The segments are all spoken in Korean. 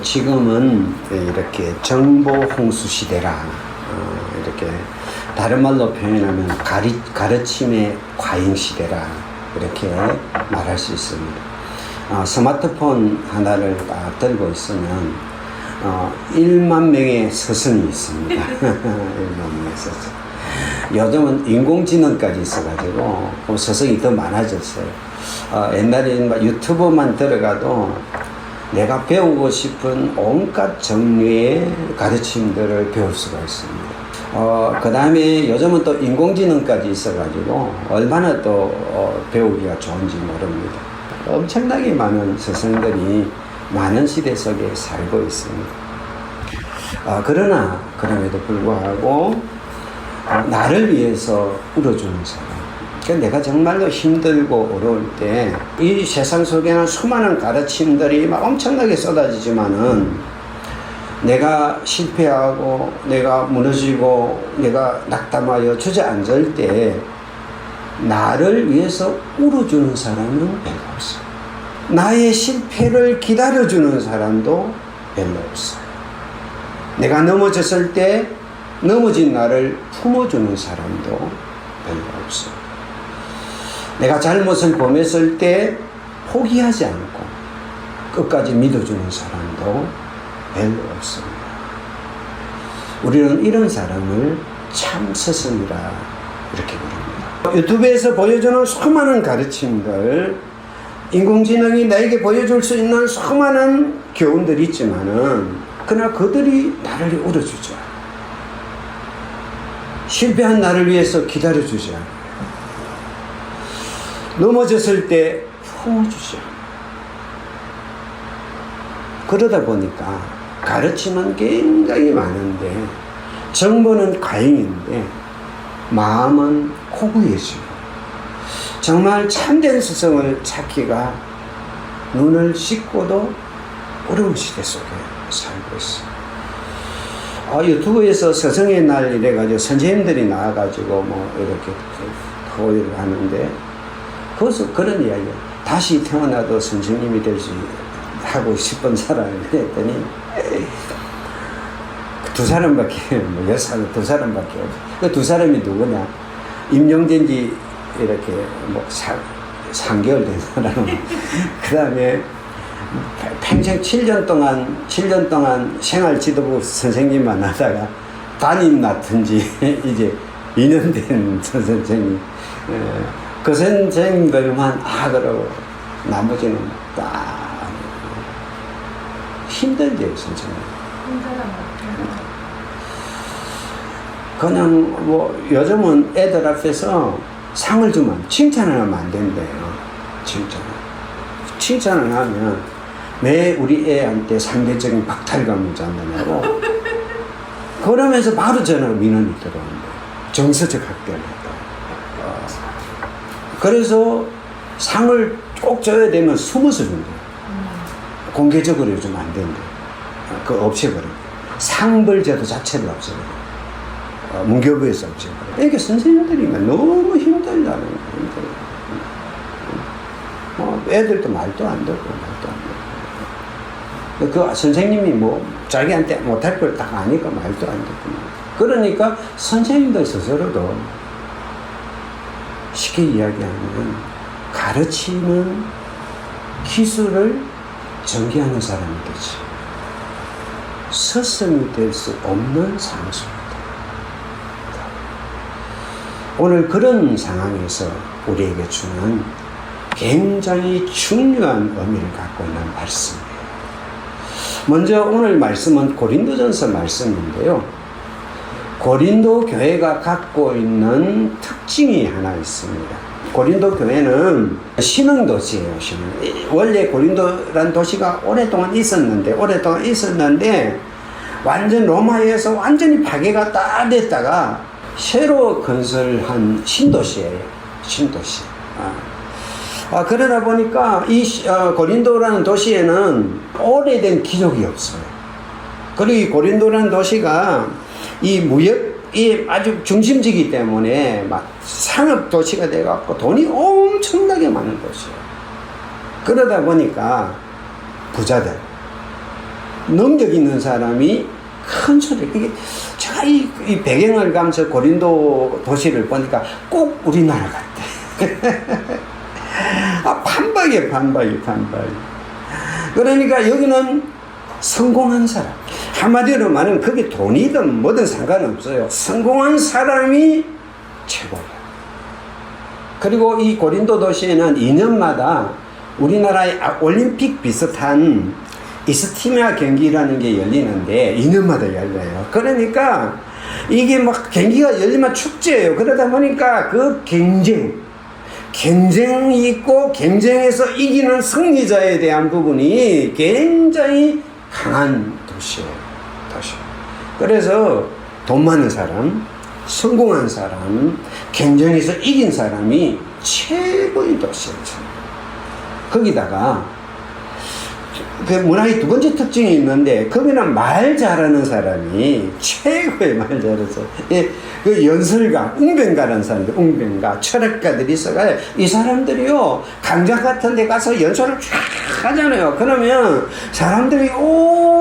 지금은 이렇게 정보 홍수 시대라, 이렇게 다른 말로 표현하면 가르침의 과잉 시대라, 이렇게 말할 수 있습니다. 스마트폰 하나를 딱 들고 있으면 1만 명의 스승이 있습니다. 1만 명의 스승. 요즘은 인공지능까지 있어가지고 스승이 더 많아졌어요. 옛날에는 유튜브만 들어가도 내가 배우고 싶은 온갖 종류의 가르침들을 배울 수가 있습니다. 그 다음에 요즘은 또 인공지능까지 있어가지고 얼마나 또 배우기가 좋은지 모릅니다. 엄청나게 많은 스승들이 많은 시대 속에 살고 있습니다. 그러나 그럼에도 불구하고 나를 위해서 울어주는 사람, 그러니까 내가 정말로 힘들고 어려울 때 이 세상 속에는 수많은 가르침들이 막 엄청나게 쏟아지지만은 내가 실패하고 내가 무너지고 내가 낙담하여 주저앉을 때 나를 위해서 울어주는 사람은 별로 없어요. 나의 실패를 기다려주는 사람도 별로 없어요. 내가 넘어졌을 때 넘어진 나를 품어주는 사람도 별로 없어요. 내가 잘못을 범했을 때 포기하지 않고 끝까지 믿어주는 사람도 별로 없습니다. 우리는 이런 사람을 참 스승이라 이렇게 부릅니다. 유튜브에서 보여주는 수많은 가르침들, 인공지능이 나에게 보여줄 수 있는 수많은 교훈들이 있지만은 그러나 그들이 나를 울어주지 않아요. 실패한 나를 위해서 기다려주지 않아요. 넘어졌을 때 품어주지 않아요. 그러다 보니까 가르침은 굉장히 많은데 정보는 과잉인데 마음은 고구해지고 정말 참된 스승을 찾기가 눈을 씻고도 어려운 시대 속에 살고 있어요. 유튜브에서 스승의 날 이래가지고 선생님들이 나와가지고 뭐 이렇게 토요일을 하는데 거기서 그런 이야기예요. 다시 태어나도 선생님이 될 수 하고 싶은 사람을 했더니 두 사람밖에, 뭐 여사는 두 사람밖에 없어요. 그 두 사람이 누구냐? 임용된 지 이렇게 뭐 3개월 된 사람. 그 다음에 평생 7년 동안 생활 지도부 선생님만 하다가 담임 맡은 지 이제 2년 된 선생님. 그 선생님들만 그러고 나머지는 딱 힘들대요, 선생님. 그냥 뭐 요즘은 애들 앞에서 상을 주면 칭찬을 하면 안 된대요. 칭찬을 하면 왜 우리 애한테 상대적인 박탈감을 잡느냐고 그러면서 바로 저는 민원이 들어온대요. 정서적 학대를 했다. 그래서 상을 꼭 줘야 되면 숨어서 준대요. 공개적으로 해주면 안 된대요. 없애버려요. 상벌제도 자체를 없애버려요. 문교부에서 없애버려요. 그러니까 선생님들이면 너무 힘들다는 거예요. 애들도 말도 안 듣고 그 선생님이 뭐 자기한테 못할 걸 딱 아니까 말도 안 듣고 그러니까 선생님들 스스로도 쉽게 이야기하면 가르치는 기술을 전개하는 사람이 되지 스승이 될 수 없는 상수입니다. 오늘 그런 상황에서 우리에게 주는 굉장히 중요한 의미를 갖고 있는 말씀이에요. 먼저 오늘 말씀은 고린도전서 말씀인데요. 고린도 교회가 갖고 있는 특징이 하나 있습니다. 고린도 교회는 신흥도시예요. 원래 고린도라는 도시가 오랫동안 있었는데 완전 로마에서 완전히 파괴가 다 됐다가 새로 건설한 신도시예요. 신도시. 그러다 보니까 이 고린도라는 도시에는 오래된 기록이 없어요. 그리고 이 고린도라는 도시가 이 무역이 아주 중심지이기 때문에 막 상업 도시가 돼갖고 돈이 엄청나게 많은 도시예요. 그러다 보니까 부자들, 능력 있는 사람이 큰 소리. 이게 제가 이 배경을 가면서 고린도 도시를 보니까 꼭 우리나라 같아. 아, 반박이에요, 반박이. 그러니까 여기는 성공한 사람. 한마디로 말하면 그게 돈이든 뭐든 상관없어요. 성공한 사람이 최고예요. 그리고 이 고린도 도시에는 2년마다 우리나라의 올림픽 비슷한 이스티마 경기라는 게 열리는데 2년마다 열려요. 그러니까 이게 막 경기가 열리면 축제예요. 그러다 보니까 그 경쟁이 있고 경쟁에서 이기는 승리자에 대한 부분이 굉장히 강한 도시예요. 그래서 돈 많은 사람, 성공한 사람, 경쟁에서 이긴 사람이 최고의 도시였죠. 거기다가 그 문화의 두 번째 특징이 있는데, 거기는 말 잘하는 사람이 최고의 말 잘해서, 그 연설가, 웅변가라는 사람들, 웅변가, 철학가들이 있어가지고, 이 사람들이요, 강좌 같은 데 가서 연설을 쫙 하잖아요. 그러면 사람들이,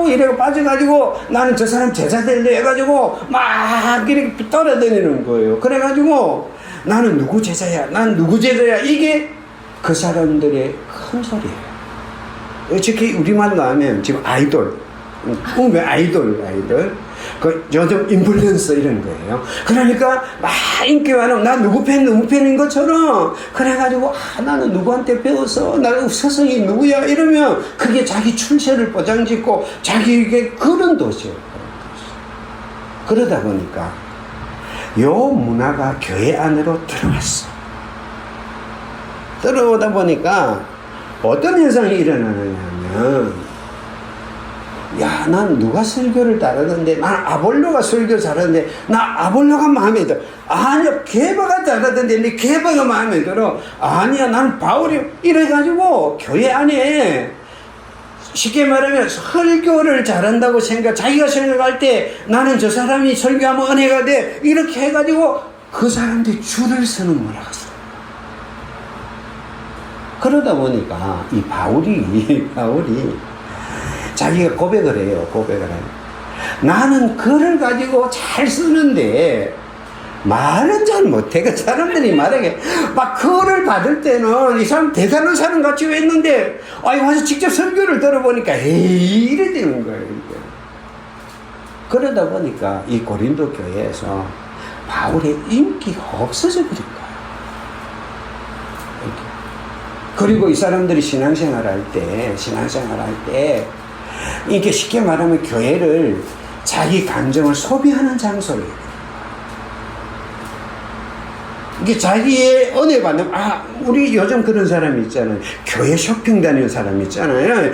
이래고 빠져가지고, 나는 저 사람 제자 될래 해가지고, 막 이렇게 떠나다니는 거예요. 그래가지고, 나는 누구 제자야, 난 누구 제자야, 이게 그 사람들의 큰 소리예요. 특히 우리말로 하면 지금 아이돌, 아이돌, 그 요즘 인플루언서 이런 거예요. 그러니까 막 인기 많으면 나 누구 팬인 것처럼 그래가지고 나는 누구한테 배워서 나 스승이 누구야 이러면 그게 자기 출세를 보장짓고 자기에게 그런 도시예요. 그러다 보니까 요 문화가 교회 안으로 들어왔어. 들어오다 보니까 어떤 현상이 일어나느냐면, 야, 난 누가 설교를 따르는데, 난 아볼로가 설교 잘하는데, 나 아볼로가 마음에 들어. 아니야, 게바가 잘하던데, 내 게바가 마음에 들어. 아니야, 난 바울이. 이래가지고, 교회 안에, 쉽게 말하면 설교를 잘한다고 자기가 생각할 때, 나는 저 사람이 설교하면 은혜가 돼. 이렇게 해가지고, 그 사람들이 줄을 서는 문화가 있어. 그러다 보니까 이 바울이 자기가 고백을 해요. 나는 글을 가지고 잘 쓰는데 말은 잘 못해. 그 사람들이 말하게 막 글을 받을 때는 이 사람 대단한 사람 같이 했는데 와서 직접 설교를 들어보니까 이래 되는 거예요. 이게. 그러다 보니까 이 고린도 교회에서 바울의 인기가 없어져 버린 거예요. 그리고 이 사람들이 신앙생활 할 때, 이게 쉽게 말하면 교회를 자기 감정을 소비하는 장소예요. 이게 자기의 은혜 받는, 우리 요즘 그런 사람이 있잖아요. 교회 쇼핑 다니는 사람이 있잖아요.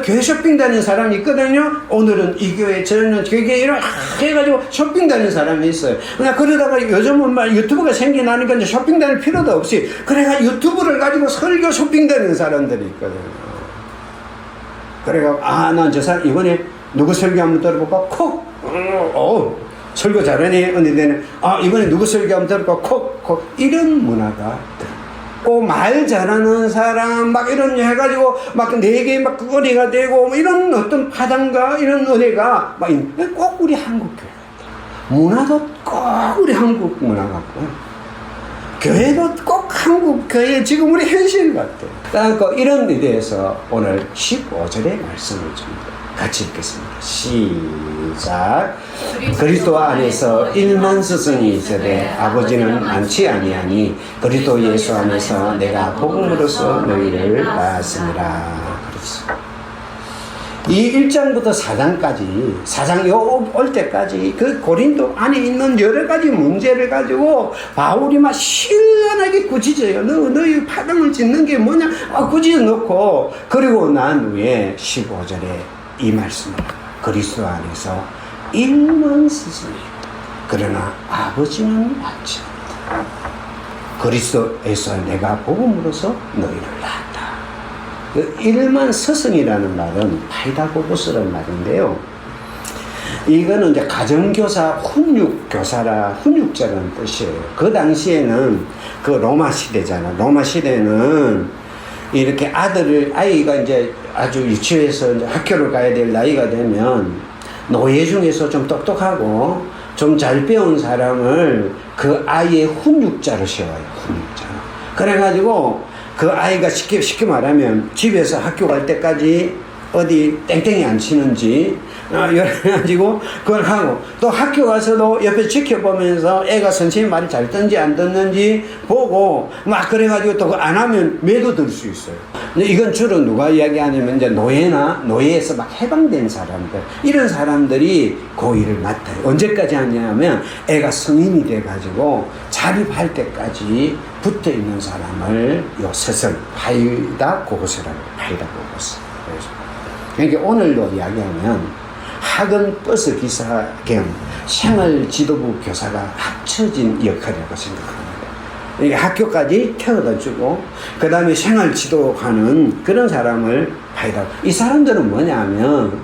교회 쇼핑 다니는 사람이 있거든요. 오늘은 이 교회, 저는 교회, 이렇게 해가지고 쇼핑 다니는 사람이 있어요. 그냥 그러다가 요즘은 막 유튜브가 생겨나니까 이제 쇼핑 다닐 필요도 없이, 그래가 유튜브를 가지고 설교 쇼핑 다니는 사람들이 있거든요. 그래가, 난 저 사람, 이번에 누구 설교 한번 들어볼까? 콕! 설교 잘하네, 언니들은. 이번에 누구 설교 한번 들어볼까? 콕! 이런 문화가 꼭 말 잘하는 사람, 막 이런 해가지고, 막 내게 막 은혜가 되고, 뭐 이런 어떤 파장과 이런 은혜가 막 꼭 우리 한국교회 같아. 문화도 꼭 우리 한국 문화 같고, 교회도 꼭 한국 교회 지금 우리 현실 같아. 그러니까 이런 의대에서 오늘 15절의 말씀을 좀 같이 읽겠습니다. 시작. 그리스도 안에서 1만 스승이 있으되 아버지는 많지 아니하니 그리스도 예수 안에서 내가 복음으로써 너희를 낳았습니다. 그렇죠. 이 1장부터 4장까지, 4장 올 때까지 그 고린도 안에 있는 여러 가지 문제를 가지고 바울이 막 시원하게 꾸짖어요. 너희 파장을 짓는 게 뭐냐? 꾸짖어 놓고, 그리고 난 후에 15절에 이 말씀을, 그리스도 안에서 1만 스승이 그러나 아버지는 많지 않다. 그리스도에서 내가 복음으로써 너희를 낳았다. 그 1만 스승이라는 말은 파이다고고스라는 말인데요. 이거는 이제 가정교사, 훈육자라는 뜻이에요. 그 당시에는 그 로마 시대잖아. 로마 시대는 이렇게 아이가 이제 아주 유치해서 이제 학교를 가야 될 나이가 되면 노예 중에서 좀 똑똑하고 좀 잘 배운 사람을 그 아이의 훈육자로 세워요. 훈육자. 그래가지고 그 아이가 쉽게 말하면 집에서 학교 갈 때까지 어디 땡땡이 안 치는지 이래가지고 그걸 하고, 또 학교 가서도 옆에 지켜보면서 애가 선생님 말을 잘 듣는지 안 듣는지 보고 막 그래가지고 또 안 하면 매도 들 수 있어요. 근데 이건 주로 누가 이야기하냐면 이제 노예에서 막 해방된 사람들, 이런 사람들이 고의를 맡아요. 언제까지 하냐면 애가 성인이 돼가지고 자립할 때까지 붙어 있는 사람을 요 셋을 파이다 고고서라고, 파이다 고고서. 그러니까 오늘로 이야기하면 학원 버스 기사 겸 생활 지도부 교사가 합쳐진 역할이라고 생각합니다. 이게 학교까지 태워다 주고 그 다음에 생활 지도하는 그런 사람을 파이다. 이 사람들은 뭐냐면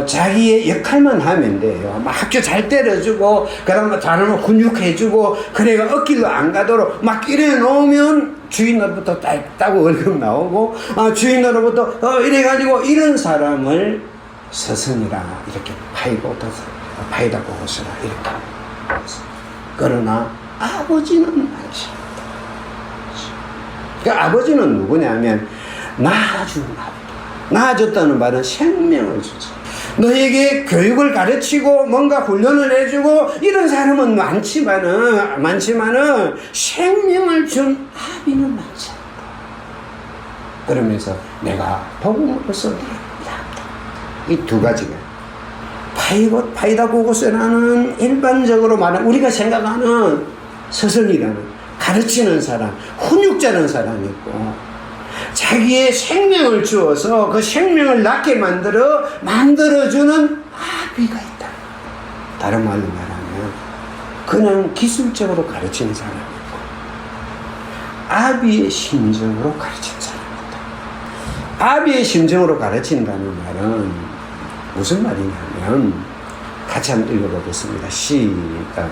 자기의 역할만 하면 돼요. 막 학교 잘 때려주고 그 다음에 다른 훈육해주고 그래가 엇길로 안 가도록 막 이래 놓으면 주인으로부터 딱 월급 나오고 주인으로부터 이래가지고 이런 사람을 스승이라 이렇게 파이다 고고서라 이렇게. 그러나 아버지는 아니십니다. 그 아버지는 누구냐면 낳아준 아버지. 낳아줬다는 말은 생명을 주죠. 너에게 교육을 가르치고 뭔가 훈련을 해주고 이런 사람은 많지만은 생명을 준 아비는 많지 않다. 그러면서 내가 복음으로서 이 두 가지가 파이다 고고서라는 일반적으로 말하는 우리가 생각하는 스승이라는 가르치는 사람, 훈육자라는 사람이 있고, 자기의 생명을 주어서 그 생명을 낳게 만들어주는 아비가 있다. 다른 말로 말하면 그냥 기술적으로 가르치는 사람이 있고 아비의 심정으로 가르치는 사람이다. 아비의 심정으로 가르친다는 말은 무슨 말이냐면 같이 한번 읽어보겠습니다. 시작.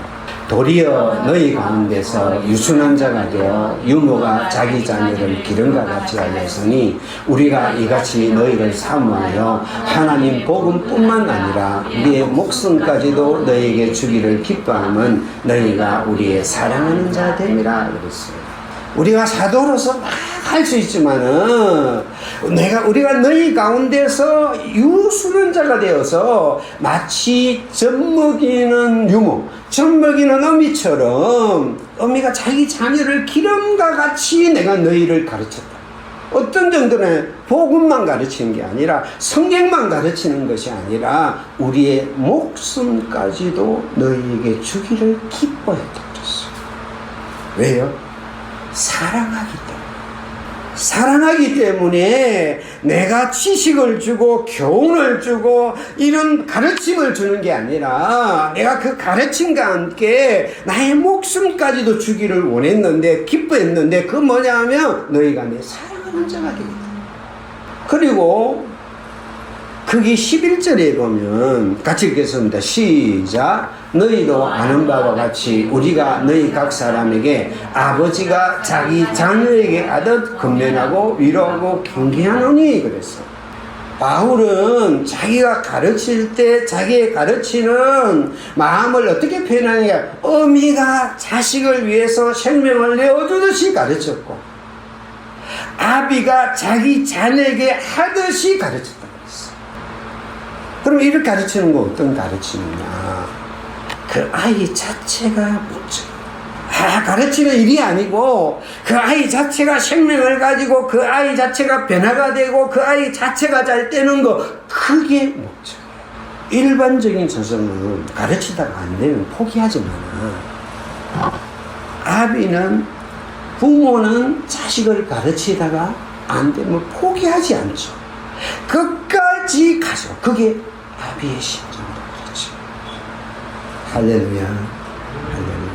도리어 너희 가운데서 유순한 자가 되어 유모가 자기 자녀를 기름과 같이 알렸으니 우리가 이같이 너희를 사모하여 하나님 복음뿐만 아니라 우리의 목숨까지도 너희에게 주기를 기뻐함은 너희가 우리의 사랑하는 자 됨이라 그랬어요. 우리가 사도로서 막 할 수 있지만은 우리가 너희 가운데서 유순한 자가 되어서 마치 젖먹이는 유모, 젖먹이는 어미처럼 어미가 자기 자녀를 기름과 같이 내가 너희를 가르쳤다. 어떤 정도는 복음만 가르치는 게 아니라 성경만 가르치는 것이 아니라 우리의 목숨까지도 너희에게 주기를 기뻐했다 그랬어요. 왜요? 사랑하기 때문에 내가 지식을 주고 교훈을 주고 이런 가르침을 주는 게 아니라 내가 그 가르침과 함께 나의 목숨까지도 주기를 원했는데 기뻐했는데 그 뭐냐 하면 너희가 내 사랑하는 자가 되겠다. 그리고 거기 11절에 보면 같이 읽겠습니다. 시작. 너희도 아는 바와 같이 우리가 너희 각 사람에게 아버지가 자기 자녀에게 하듯 권면하고 위로하고 경계하노니 그랬어. 바울은 자기가 가르칠 때 자기의 가르치는 마음을 어떻게 표현하느냐, 어미가 자식을 위해서 생명을 내어주듯이 가르쳤고 아비가 자기 자녀에게 하듯이 가르쳤다. 그럼 이렇게 가르치는 거 어떤 가르치느냐? 그 아이 자체가 문제. 가르치는 일이 아니고 그 아이 자체가 생명을 가지고 그 아이 자체가 변화가 되고 그 아이 자체가 잘 되는 거, 그게 목적. 일반적인 스승은 가르치다가 안 되면 포기하지만 아비는, 부모는 자식을 가르치다가 안 되면 포기하지 않죠. 끝까지 가죠. 그게 아비의 심정으로 그렇죠. 할렐루야, 할렐루야.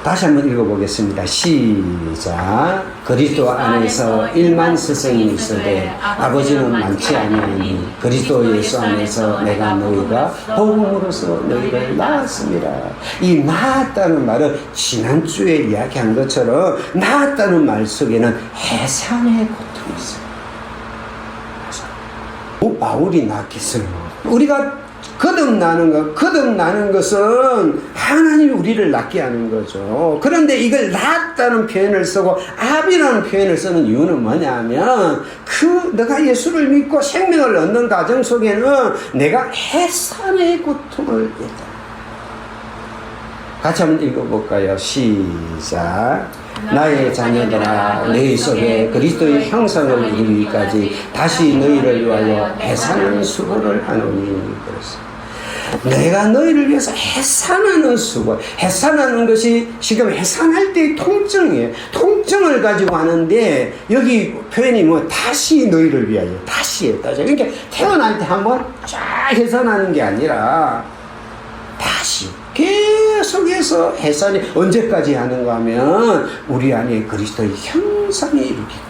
다시 한번 읽어보겠습니다. 시작. 그리스도 안에서 1만 스승이 있으되 아버지는 많지 아니하니 그리스도 예수 안에서 내가 너희가 복음으로서 너희를 낳았습니다. 이 낳았다는 말은 지난주에 이야기한 것처럼 낳았다는 말 속에는 해산의 고통이 있어요. 바울이 낫겠어요. 우리가 거듭나는 것은 하나님이 우리를 낫게 하는 거죠. 그런데 이걸 낫다는 표현을 쓰고 아비라는 표현을 쓰는 이유는 뭐냐면 내가 예수를 믿고 생명을 얻는 과정 속에는 내가 해산의 고통을 했다. 같이 한번 읽어볼까요? 시작. 나의 자녀들아, 너희 속에 그리스도의 형상을 이루기까지 다시 너희를 위하여 해산하는 수고를 하노니. 내가 너희를 위해서 해산하는 수고, 해산하는 것이 지금 해산할 때의 통증이에요. 통증을 가지고 하는데 여기 표현이 다시 너희를 위하여, 다시 했다. 그러니까 태어날 때 한번 쫙 해산하는 게 아니라 다시 계속해서 해산이 언제까지 하는가 하면 우리 안에 그리스도의 형상이 이루기까지.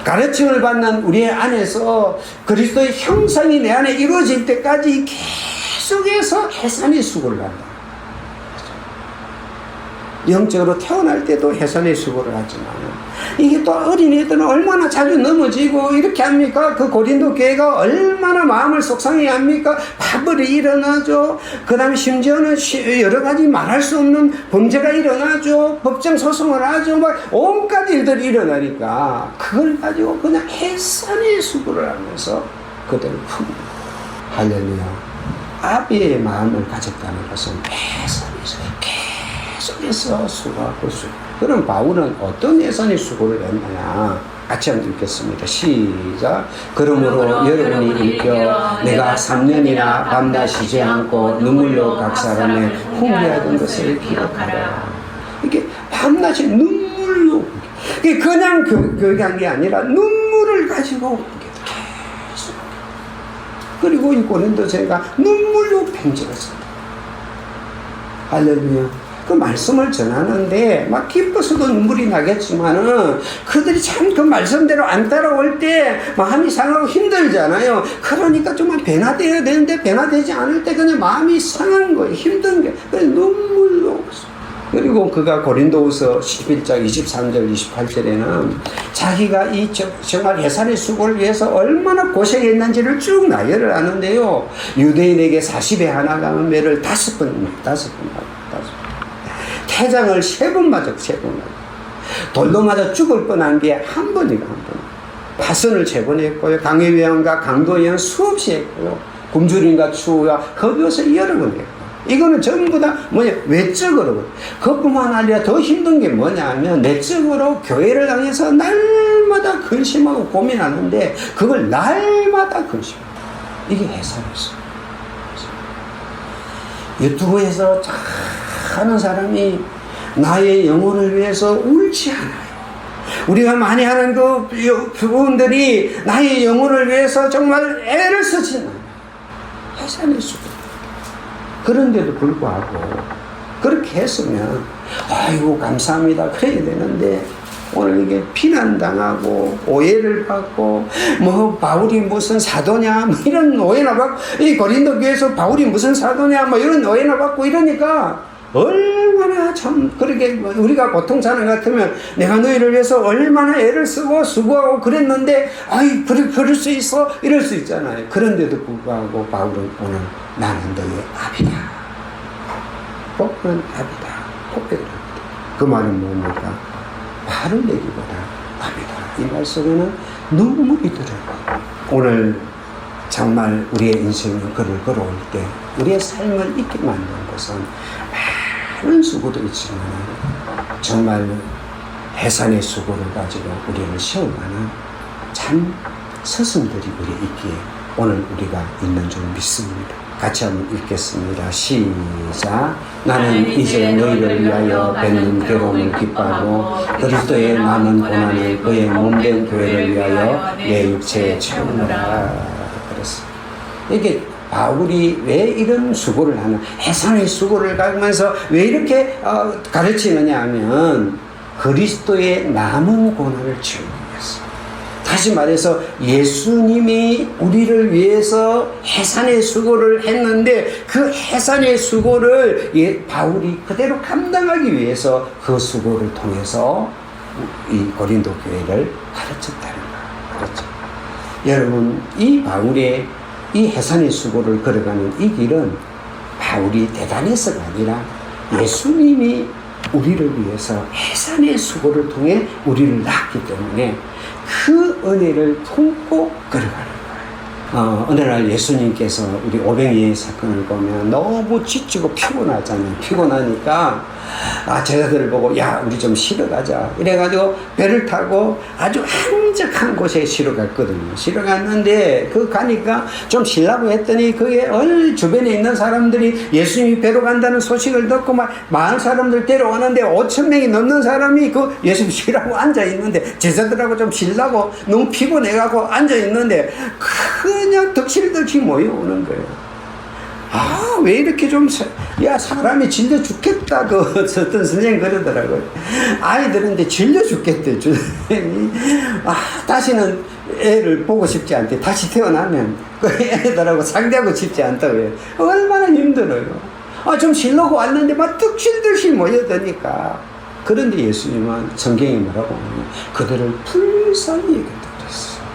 가르침을 받는 우리 안에서 그리스도의 형상이 내 안에 이루어질 때까지 계속해서 해산의 수고를 한다. 영적으로 태어날 때도 해산의 수고를 하지만 이게 또 어린이들은 얼마나 자주 넘어지고 이렇게 합니까? 그 고린도 교회가 얼마나 마음을 속상해 합니까? 파벌이 일어나죠. 그 다음에 심지어는 여러 가지 말할 수 없는 범죄가 일어나죠. 법정 소송을 하죠. 막 온갖 일들이 일어나니까 그걸 가지고 그냥 해산의 수고를 하면서 그대로 풉니다. 할렐루야. 아비의 마음을 가졌다는 것은 계속해서 수고하고 그럼 바울은 어떤 해산의 수고를 했느냐? 같이 한번 읽겠습니다. 시작. 그러므로 여러분이 일켜 내가 3년이나 밤낮 쉬지 않고 눈물로 각 사람의 훈계하던 것을 기억하라. 이게 밤낮에 눈물로 그냥 교육한 게 아니라 눈물을 가지고 계속. 그리고 이 고린도서가 눈물로 편지를 씁니다. 할렐루야. 그 말씀을 전하는데 막 기뻐서도 눈물이 나겠지만은 그들이 참 그 말씀대로 안 따라올 때 마음이 상하고 힘들잖아요. 그러니까 정말 변화되어야 되는데 변화되지 않을 때 그냥 마음이 상한 거예요. 힘든 게. 그래서 눈물로. 그리고 그가 고린도후서 11장 23절 28절에는 자기가 이 정말 해산의 수고를 위해서 얼마나 고생했는지를 쭉 나열을 하는데요. 유대인에게 40에 하나 가면 매를 5번 태장을 3번 맞았고 3번 맞았고 돌로 맞아 죽을 뻔한 게 한 번이고 한 번. 파선을 3번 했고요. 강해위원과 강도위원 수없이 했고요. 굶주림과 추우와 겁여서 여러 번 했고. 이거는 전부 다 외적으로. 그것뿐만 아니라 더 힘든 게 뭐냐면 내적으로 교회를 향해서 날마다 근심하고 고민하는데 그걸 날마다 근심하고. 이게 해산이었어요. 유튜브에서 하는 사람이 나의 영혼을 위해서 울지 않아요. 우리가 많이 하는 그 부분들이 나의 영혼을 위해서 정말 애를 쓰지 않아요. 해산의 수고. 그런데도 불구하고 그렇게 했으면 아이고 감사합니다 그래야 되는데 오늘 이게 비난당하고 오해를 받고 바울이 무슨 사도냐 이런 오해나 받고 이 고린도 교회에서 바울이 무슨 사도냐 이런 오해나 받고 이러니까 얼마나 참 그렇게 우리가 고통사는 같으면 내가 너희를 위해서 얼마나 애를 쓰고 수고하고 그랬는데 그럴 수 있어 이럴 수 있잖아요. 그런데도 불구하고 바울은 오늘 나는 너의 아비다. 복은 아비다. 복백을 합니다. 그 말은 뭡니까? 화를 내기보다 아비다. 이 말 속에는 눈물이 들어요. 오늘 정말 우리의 인생의 글을 걸어올 때 우리의 삶을 잊게 만든 것은 많은 수고도 있지만 정말 해산의 수고를 가지고 우리를 시험하는 참 스승들이 우리 있기에 오늘 우리가 있는 줄 믿습니다. 같이 한번 읽겠습니다. 시작. 나는 이제 너희를 위하여 뵙는 괴로움을 기뻐하고 그리스도의 남은 고난을 그의 몸된 교회를 위하여 내 육체에 채우노라. 그랬습니다. 이게 바울이 왜 이런 수고를 하는 해산의 수고를 가면서 왜 이렇게 가르치느냐 하면 그리스도의 남은 고난을 채우기 위해서. 다시 말해서 예수님이 우리를 위해서 해산의 수고를 했는데 그 해산의 수고를 바울이 그대로 감당하기 위해서 그 수고를 통해서 이 고린도 교회를 가르쳤다는 거예요. 그렇죠. 여러분, 이 바울의 이 해산의 수고를 걸어가는 이 길은 바울이 대단해서가 아니라 예수님이 우리를 위해서 해산의 수고를 통해 우리를 낳았기 때문에 그 은혜를 품고 걸어가는 거예요. 어느 날 예수님께서 우리 오병이의 사건을 보면 너무 지치고 피곤하잖아요. 피곤하니까 제자들을 보고 야 우리 좀 쉬러 가자 이래가지고 배를 타고 아주 한적한 곳에 쉬러 갔거든요. 쉬러 갔는데 그 가니까 좀 쉬려고 했더니 그게 주변에 있는 사람들이 예수님이 배로 간다는 소식을 듣고 막 마을 사람들 데려오는데 5,000명이 넘는 사람이 그 예수님 쉬라고 앉아있는데 제자들하고 좀 쉬려고 너무 피곤해가지고 앉아있는데 그냥 덕실덕실 모여오는 거예요. 왜 이렇게 사람이 질려 죽겠다. 어떤 선생님 그러더라고요. 아이들한테 질려 죽겠대. 다시는 애를 보고 싶지 않대. 다시 태어나면 그 애들하고 상대하고 싶지 않다고 해요. 얼마나 힘들어요. 좀 쉬려고 왔는데 막 득실득실 모여드니까. 그런데 예수님은 성경이 뭐라고 하냐면 그들을 불쌍히 여겼다 그랬어요.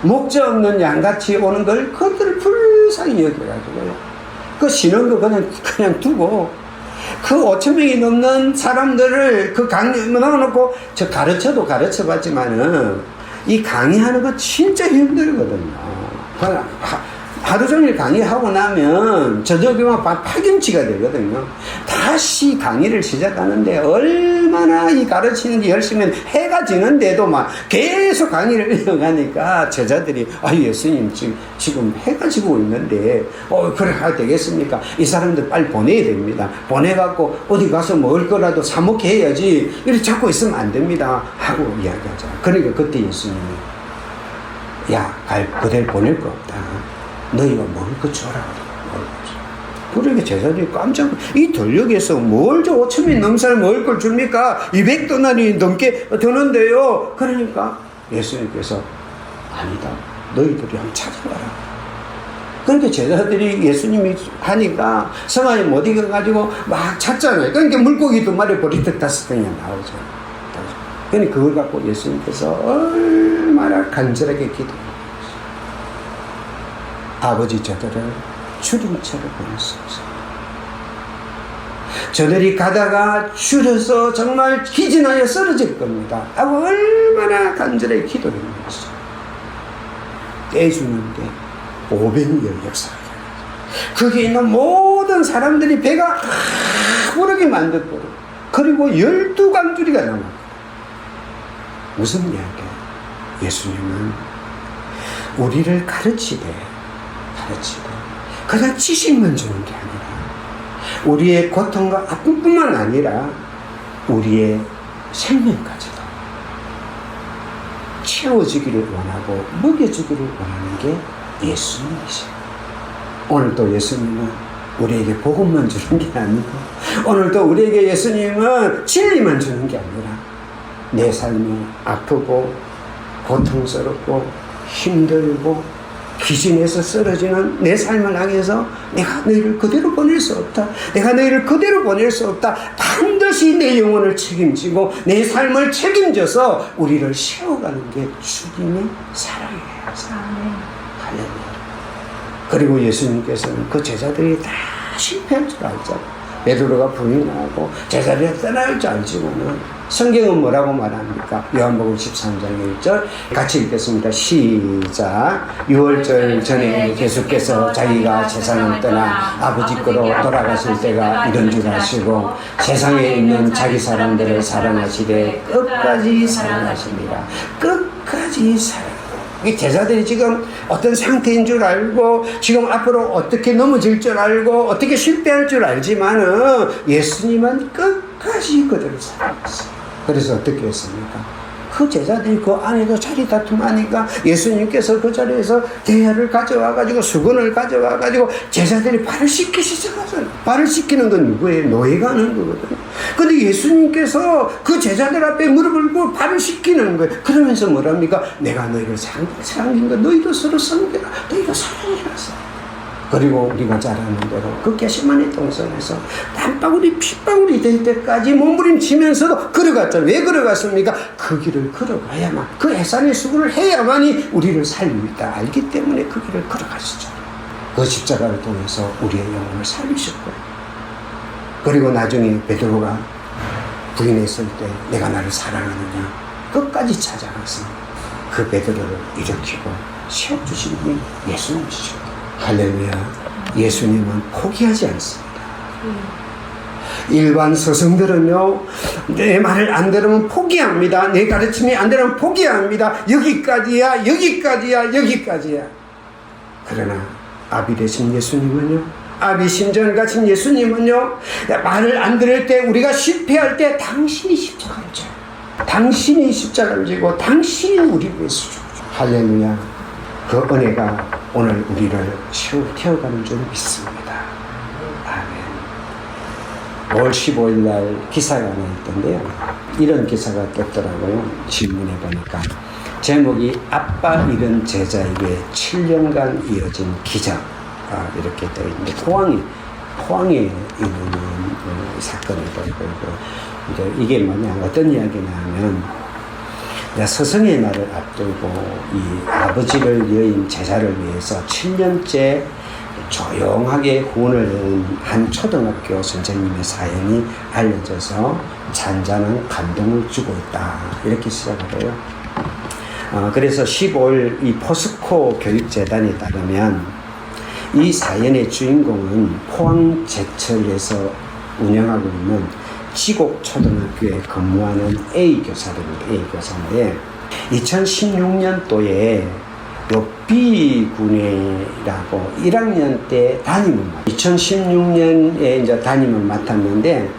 목자 없는 양같이 오는 걸 그들을 불쌍히 여겨가지고요. 그 쉬는 거 그냥 두고 그 5,000명이 넘는 사람들을 그 강의 넣어놓고 저 가르쳐도 가르쳐봤지만은 이 강의하는 거 진짜 힘들거든요. 하루 종일 강의하고 나면 저녁이면 파김치가 되거든요. 다시 강의를 시작하는데 얼마나 이 가르치는지 열심히 해가 지는데도 막 계속 강의를 이어가니까 제자들이 예수님 지금 해가 지고 있는데 그래 해야 되겠습니까? 이 사람들 빨리 보내야 됩니다. 보내갖고 어디 가서 먹을 거라도 사 먹게 해야지 이렇게 잡고 있으면 안 됩니다 하고 이야기하자. 그러니까 그때 예수님이 그대를 보낼 거 없다. 너희가 먹을 거 줘라. 그러니까 제자들이 깜짝 이 들녘에서 뭘 5,000명 넘는 사람 먹을 걸 줍니까? 200도날이 넘게 드는데요. 그러니까 예수님께서 아니다. 너희들이 한번 찾아봐라. 그러니까 제자들이 예수님이 하니까 성안에 못 이겨가지고 막 찾잖아요. 그러니까 물고기 2마리 보리떡 5덩이 나오죠. 그러니까 그걸 갖고 예수님께서 얼마나 간절하게 기도해요. 아버지 저들을 줄임체로 보낼 수 없어요. 저들이 가다가 줄여서 정말 기진하여 쓰러질 겁니다. 하고 얼마나 간절하게 기도를 했어요. 떼주는데 500여 역사가 거기 있는 모든 사람들이 배가 부르게 만들고 그리고 12강줄이가 남았고 무슨 이야기야? 예수님은 우리를 가르치고 그냥 지식만 주는 게 아니라 우리의 고통과 아픔뿐만 아니라 우리의 생명까지도 채워주기를 원하고 먹여주기를 원하는 게 예수님이시죠. 오늘도 예수님은 우리에게 복음만 주는 게 아니고 오늘도 우리에게 예수님은 진리만 주는 게 아니라 내 삶이 아프고 고통스럽고 힘들고 기진에서 쓰러지는 내 삶을 향해서 내가 너희를 그대로 보낼 수 없다. 내가 너희를 그대로 보낼 수 없다. 반드시 내 영혼을 책임지고 내 삶을 책임져서 우리를 세워가는 게 주님의 사랑이에요. 할렐루야. 그리고 예수님께서는 그 제자들이 다 실패할 줄 알잖아요. 베드로가 부인하고 제자리에 떠날 줄 알지만은 성경은 뭐라고 말합니까? 요한복음 13장 1절 같이 읽겠습니다. 시작. 6월절 전에 예수께서 자기가 세상을 떠나 아버지께로 돌아가실 때가 이런 줄 아시고 세상에 있는 자기 사람들을 사랑하시되 끝까지 사랑하십니다. 끝까지 사랑하십니다. 이 제자들이 지금 어떤 상태인 줄 알고 지금 앞으로 어떻게 넘어질 줄 알고 어떻게 실패할 줄 알지만은 예수님은 끝까지 그들을 사랑했어요. 그래서 어떻게 했습니까? 그 제자들이 그 안에서 자리 다툼하니까 예수님께서 그 자리에서 대야를 가져와가지고 수건을 가져와가지고 제자들이 발을 씻기 시작하잖아요. 발을 씻기는 건 누구예요? 노예가 하는 거거든요. 근데 예수님께서 그 제자들 앞에 무릎을 꿇고 발을 씻기는 거예요. 그러면서 뭐랍니까? 내가 너희를 사랑한 거 너희도 서로 섬겨라. 너희도 사랑해라. 그리고 우리가 잘 아는 대로 그 겟세마네 동산에서 땀방울이 핏방울이 될 때까지 몸부림치면서도 걸어갔잖아요. 왜 걸어갔습니까? 그 길을 걸어가야만, 그 해산의 수고를 해야만이 우리를 살리고 있다 알기 때문에 그 길을 걸어갔었죠. 그 십자가를 통해서 우리의 영혼을 살리셨고, 그리고 나중에 베드로가 부인했을 때 내가 나를 사랑하느냐 끝까지 찾아가서 그 베드로를 일으키고 세워주신 분이 예수님이시죠. 할렐루야. 예수님은 포기하지 않습니다. 일반 스승들은요, 내 말을 안 들으면 포기합니다. 내 가르침이 안 들으면 포기합니다. 여기까지야, 여기까지야, 여기까지야. 그러나 아비 되신 예수님은요, 아비 심정을 가진 예수님은요, 말을 안 들을 때, 우리가 실패할 때 당신이 십자가를 져요. 당신이 십자가를 지고 당신이 우리 위해서 죽죠. 할렐루야. 그 은혜가 오늘 우리를 태워가는 줄 믿습니다. 아멘. 5월 15일 날 기사가 하나 있던데요. 이런 기사가 떴더라고요. 질문해 보니까. 제목이 아빠 잃은 제자에게 7년간 이어진 기적. 이렇게 되어 있는데, 포항에 있는 사건이더라고요. 이게 뭐냐, 어떤 이야기냐 하면, 스승의 날을 앞두고 이 아버지를 여인 제자를 위해서 7년째 조용하게 후원을 한 초등학교 선생님의 사연이 알려져서 잔잔한 감동을 주고 있다. 이렇게 시작을 해요. 그래서 15일 이 포스코 교육재단에 따르면 이 사연의 주인공은 포항 제철에서 운영하고 있는 지곡 초등학교에 근무하는 A 교사입니다. A 교사인데 2016년도에 요 B군이라고 1학년 때 담임을 2016년에 이제 담임을 맡았는데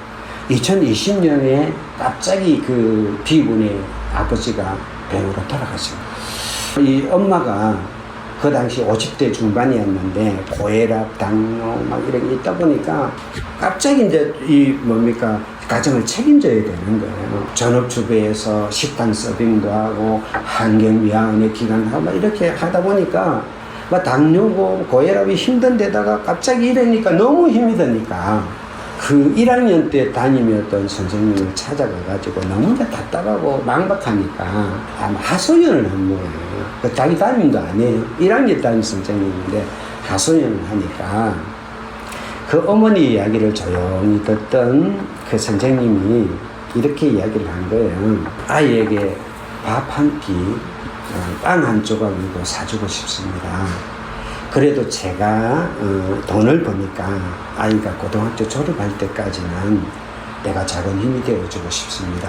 2020년에 갑자기 그 B군의 아버지가 병으로 돌아가셨습니다. 이 엄마가 그 당시 50대 중반이었는데 고혈압, 당뇨 막 이런 게 있다 보니까 갑자기 이제 이 뭡니까 가정을 책임져야 되는 거예요. 전업주부에서 식당 서빙도 하고 환경미화원의 기관을 하고 막 이렇게 하다 보니까 막 당뇨고 고혈압이 힘든 데다가 갑자기 이러니까 너무 힘이 드니까 그 1학년 때 담임이었던 선생님을 찾아가가지고 너무나 답답하고 막막하니까 아마 하소연을 한 거예요. 자기 담임도 아니에요. 1학년 담임 선생님인데 하소연을 하니까 그 어머니 이야기를 조용히 듣던 그 선생님이 이렇게 이야기를 한 거예요. 아이에게 밥 한 끼, 빵 한 조각이고 사주고 싶습니다. 그래도 제가 돈을 버니까 아이가 고등학교 졸업할 때까지는 내가 작은 힘이 되어주고 싶습니다.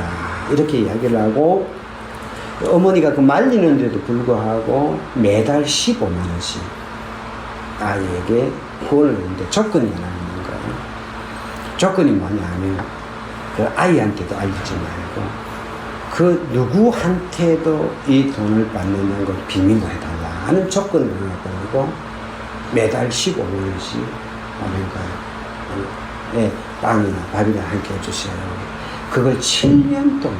이렇게 이야기를 하고 어머니가 그 말리는데도 불구하고 매달 15만 원씩 아이에게 후원을 했는데 조건이 하나 있는 거예요. 조건이 뭐냐면 그 아이한테도 알리지 말고 그 누구한테도 이 돈을 받는 걸 비밀로 해달라 하는 조건을 하나 걸고 매달 15만 원씩 하는 거예요. 네, 빵이나 밥이나 함께 해주세요. 그걸 7년 동안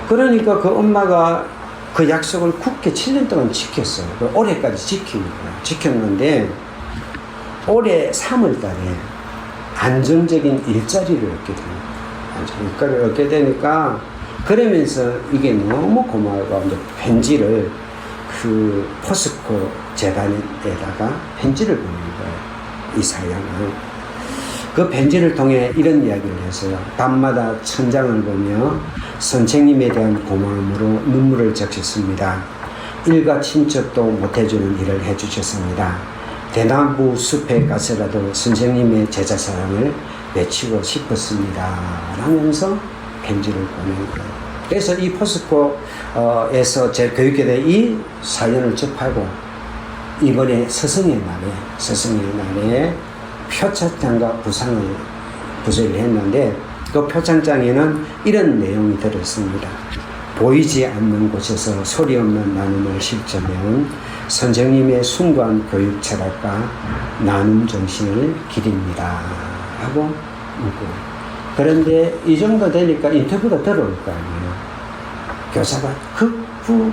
그러니까 그 엄마가 그 약속을 굳게 7년 동안 지켰어요. 올해까지 지킨 거예요. 지켰는데 올해 3월 달에 안정적인 일자리를 얻게 됩니다. 일자리를 얻게 되니까 그러면서 이게 너무 고마워서 이제 편지를 그 포스코 재단에다가 편지를 보낸 거예요. 이 사연을. 그 편지를 통해 이런 이야기를 했어요. 밤마다 천장을 보며 선생님에 대한 고마움으로 눈물을 적셨습니다. 일가 친척도 못해주는 일을 해주셨습니다. 대나무 숲에 가서라도 선생님의 제자 사랑을 외치고 싶었습니다. 라면서 편지를 보낸 거예요. 그래서 이 포스코에서 제 교육계대 이 사연을 접하고 이번에 스승의 날에 표창장과 부상을 부여를 했는데 그 표창장에는 이런 내용이 들어있습니다. 보이지 않는 곳에서 소리 없는 나눔을 실천해온 선생님의 숭고한 교육 철학과 나눔 정신을 기립니다. 하고 묻고 그런데 이 정도 되니까 인터뷰가 들어올 거 아니에요. 교사가 극구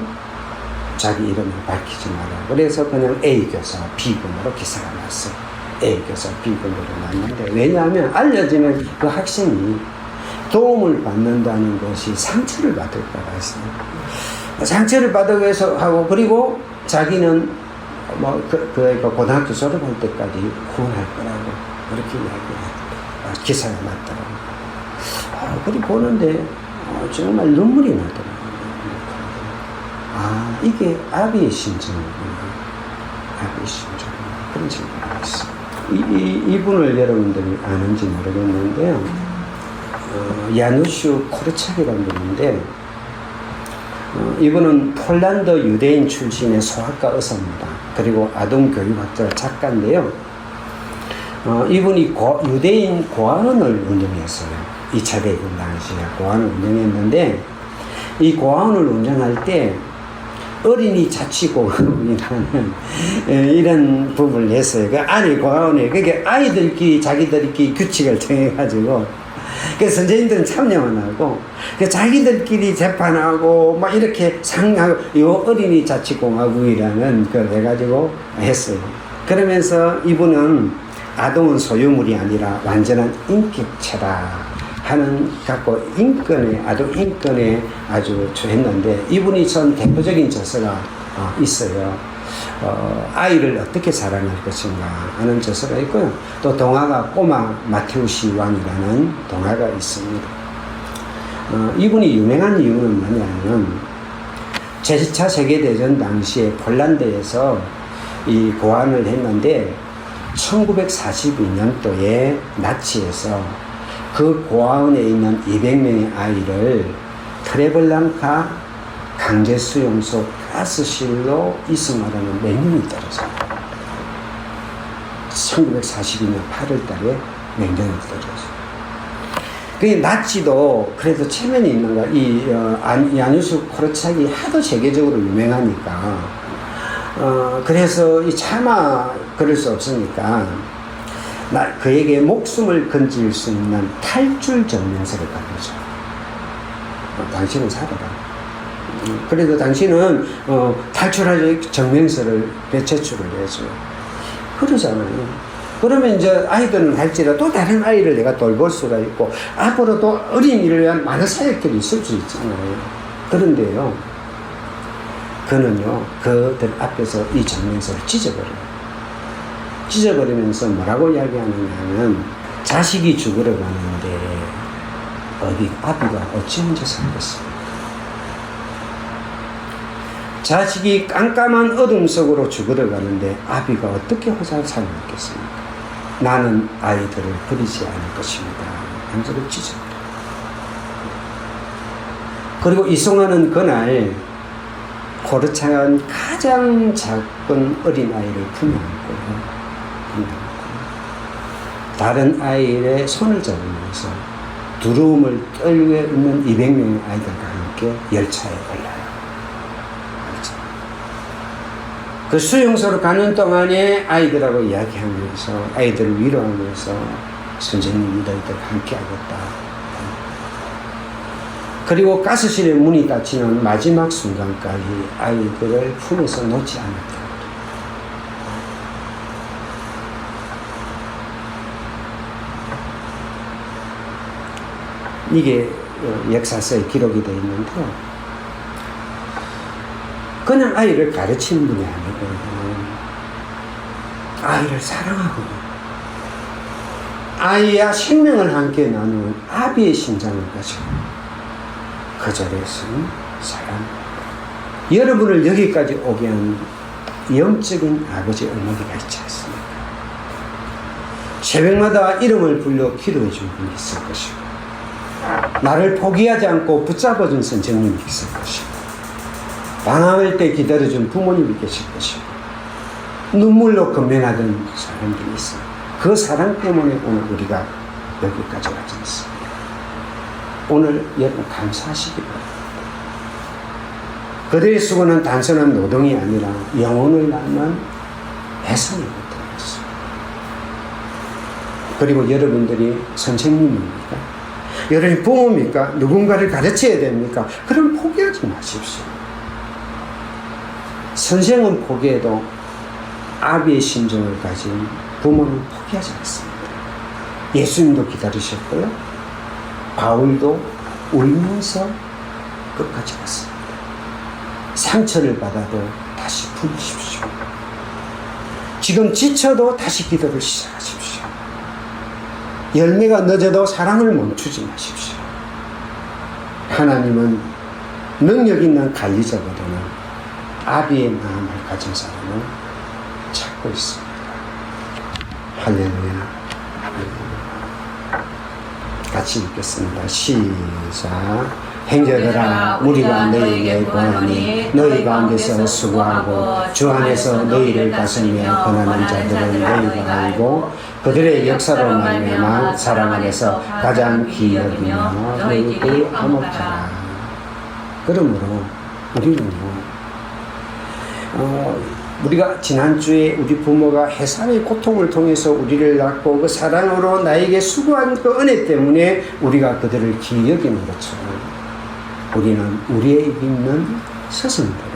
자기 이름을 밝히지 마라. 그래서 그냥 A 교사 B군으로 기사가 났어요. A 교사 B군으로 났는데, 왜냐하면 알려지면 그 학생이 도움을 받는다는 것이 상처를 받을까 봐 했어요. 상처를 받기 위해서 하고, 그리고 자기는 그러니까 고등학교 졸업할 때까지 후원할 거라고 그렇게 이야기를 기사가 났더라고요. 그리고 보는데 정말 눈물이 나더라고요. 이게 아비의 심정이구나. 아비의 심정. 그런 생각을 했어요. 이분을 여러분들이 아는지 모르겠는데요. 야누슈 코르차키라는 분인데, 이분은 폴란드 유대인 출신의 소아과 의사입니다. 그리고 아동교육학자 작가인데요. 이분이 유대인 고아원을 운영했어요. 2차 대전 당시에 고아원을 운영했는데, 이 고아원을 운영할 때 어린이 자치고이라는 이런 부분을 했어요. 그 안에 고아원에, 그게 아이들끼리 자기들끼리 규칙을 정해가지고, 그 선생님들은 참여만 하고, 그 자기들끼리 재판하고, 막 이렇게 상하고, 요 어린이 자치공화국이라는 걸 해가지고 했어요. 그러면서 이분은 아동은 소유물이 아니라 완전한 인격체다 하는 갖고 아동 인권에 아주 했는데, 이분이 전 대표적인 저서가 있어요. 아이를 어떻게 사랑할 것인가 하는 저서가 있고요. 또 동화가 꼬마 마테우시 왕이라는 동화가 있습니다. 이분이 유명한 이유는 뭐냐면, 제2차 세계대전 당시에 폴란드에서 이 고안을 했는데, 1942년도에 나치에서 그 고아원에 있는 200명의 아이를 트레블랑카 강제수용소 가스실로 이송하라는 명령이 떨어져요. 1942년 8월 달에 명령이 떨어져요. 그 나치도 그래도 체면이 있는 거야. 야누슈 코르차키 하도 세계적으로 유명하니까. 그래서 차마 그럴 수 없으니까 그에게 목숨을 건질 수 있는 탈출 증명서를 가르쳐. 당신은 살아라. 그래도 당신은 탈출할 증명서를 제출을 해줘요. 그러잖아요. 그러면 이제 아이들은 할지라도 또 다른 아이를 내가 돌볼 수가 있고, 앞으로 또 어린이를 위한 많은 사역들이 있을 수 있잖아요. 그런데요, 그는요, 그들 앞에서 이 증명서를 찢어버려요. 찢어버리면서 뭐라고 이야기하느냐 하면, 자식이 죽으러 가는데 아비가 어찌 혼자 살겠습니까? 자식이 깜깜한 어둠 속으로 죽으러 가는데 아비가 어떻게 혼자 살겠습니까? 나는 아이들을 버리지 않을 것입니다. 한절을 찢어버려요. 그리고 이송하는 그날 코르차는 가장 작은 어린아이를 품에 안고 다른 아이의 손을 잡으면서 두려움을 떨고 있는 200명의 아이들과 함께 열차에 올라요. 그 수용소로 가는 동안에 아이들하고 이야기하면서, 아이들을 위로하면서, 선생님이 너희들 함께 하겠다. 그리고 가스실의 문이 닫히는 마지막 순간까지 아이들을 품에서 놓지 않았다. 이게 역사서에 기록이 되어 있는데요. 그냥 아이를 가르치는 분이 아니고, 아이를 사랑하고, 아이와 생명을 함께 나누는 아비의 심장을 가지고, 그 자리에서는 사랑. 여러분을 여기까지 오게 한 영적인 아버지의 어머니가 있지 않습니까? 새벽마다 이름을 불러 기도해 준 분이 있을 것이고, 나를 포기하지 않고 붙잡아준 선생님이 있을 것이고, 방황할 때 기다려준 부모님이 계실 것이고, 눈물로 건면하던 사람들이 있어요. 그 사랑 때문에 오늘 우리가 여기까지 와지 않습니다. 오늘 여러분 감사하시기 바랍니다. 그들의 수고는 단순한 노동이 아니라 영혼을 낳는 애성이 되었어요. 그리고 여러분들이 선생님입니까? 여러분이 부모입니까? 누군가를 가르쳐야 됩니까? 그럼 포기하지 마십시오. 선생은 포기해도 아비의 심정을 가진 부모는 포기하지 않습니다. 예수님도 기다리셨고요. 바울도 울면서 끝까지 갔습니다. 상처를 받아도 다시 품으십시오. 지금 지쳐도 다시 기도를 시작하십시오. 열매가 늦어도 사랑을 멈추지 마십시오. 하나님은 능력 있는 관리자보다는 아비의 마음을 가진 사람을 찾고 있습니다. 할렐루야. 같이 읽겠습니다. 시작. 형제들아, 우리가 너희에게 권하니 너희 가운데서 수고하고 주 안에서 너희를 다스리며 권하는 자들은 너희가 알고 그들의 역사로 말미암아 사랑 안에서 가장 귀히 여기며 너희들이 화목하라. 그러므로 우리는요, 우리가 지난주에 우리 부모가 해산의 고통을 통해서 우리를 낳고 그 사랑으로 나에게 수고한 그 은혜 때문에 우리가 그들을 귀히 여기는 것처럼 우리는 우리에게 있는 스승들을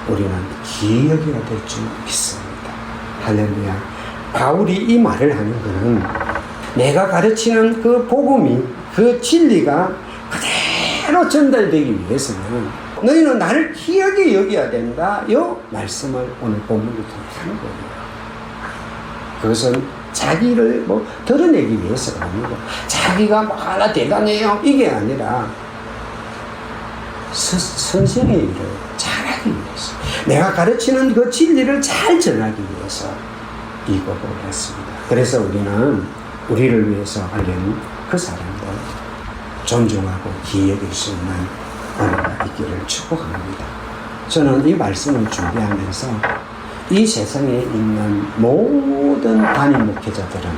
우리는 귀히 여겨야 될 줄 믿습니다. 할렐루야. 바울이 이 말을 하는 것은 내가 가르치는 그 복음이, 그 진리가 그대로 전달되기 위해서는 너희는 나를 귀하게 여겨야 된다. 이 말씀을 오늘 본문을 통해 하는 거예요. 그것은 자기를 드러내기 위해서가 아니고 자기가 하나 대단해요 이게 아니라 선생의 일을 잘하기 위해서, 내가 가르치는 그 진리를 잘 전하기 위해서 이 곡을 했습니다. 그래서 우리는 우리를 위해서 알려는 그 사람들 존중하고 귀히 여길 수 있는 은혜가 있기를 축복합니다. 저는 이 말씀을 준비하면서 이 세상에 있는 모든 담임 목회자들은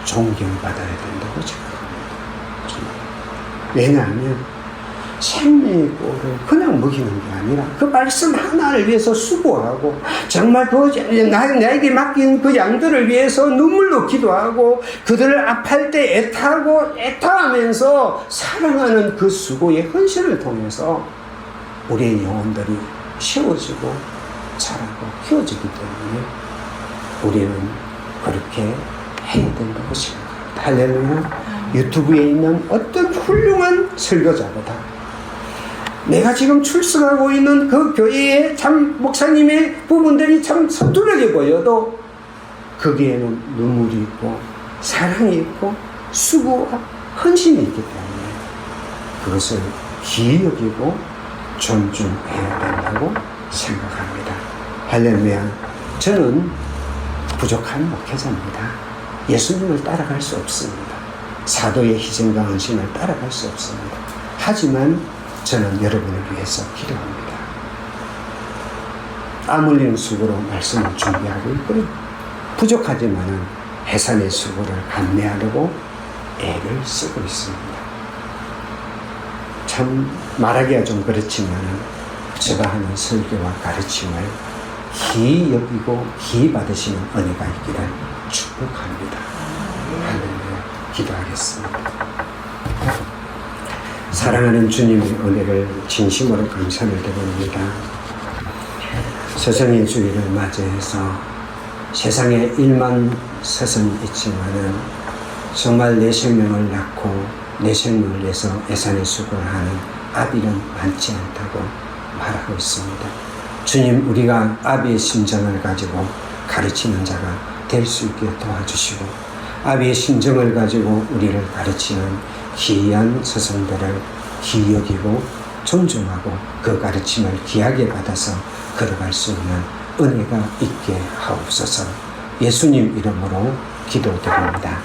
존경받아야 된다고 생각합니다. 왜냐하면 생명의 꼴을 그냥 먹이는 게 아니라 그 말씀 하나를 위해서 수고하고 정말 나에게 맡긴 그 양들을 위해서 눈물로 기도하고 그들을 아파할 때 애타하면서 사랑하는 그 수고의 헌신을 통해서 우리의 영혼들이 세워지고 자라고 키워지기 때문에 우리는 그렇게 해야 된다고 생각합니다. 할렐루야. 유튜브에 있는 어떤 훌륭한 설교자보다 내가 지금 출석하고 있는 그 교회의 참 목사님의 부분들이 참 서투르게 보여도 거기에는 눈물이 있고 사랑이 있고 수고와 헌신이 있기 때문에 그것을 귀히 여기고 존중해야 된다고 생각합니다. 할렐루야. 저는 부족한 목회자입니다. 예수님을 따라갈 수 없습니다. 사도의 희생과 헌신을 따라갈 수 없습니다. 하지만 저는 여러분을 위해서 기도합니다. 땀 흘리는 수고로 말씀을 준비하고 있고요. 부족하지만은 해산의 수고를 감내하려고 애를 쓰고 있습니다. 참 말하기가 좀 그렇지만은 제가 하는 설교와 가르침을 귀히 여기고 귀히 받으시는 은혜가 있기를 축복합니다. 할렐루야. 기도하겠습니다. 사랑하는 주님의 은혜를 진심으로 감사를 드립니다. 스승의 주일을 맞이해서 세상에 1만 스승이 있지만은 정말 내 생명을 낳고 내 생명을 위해서 애산의 수고를 하는 아비는 많지 않다고 말하고 있습니다. 주님, 우리가 아비의 심정을 가지고 가르치는 자가 될 수 있게 도와주시고 아비의 심정을 가지고 우리를 가르치는 귀한 스승들을 귀히 여기고 존중하고 그 가르침을 귀하게 받아서 걸어갈 수 있는 은혜가 있게 하옵소서. 예수님 이름으로 기도드립니다.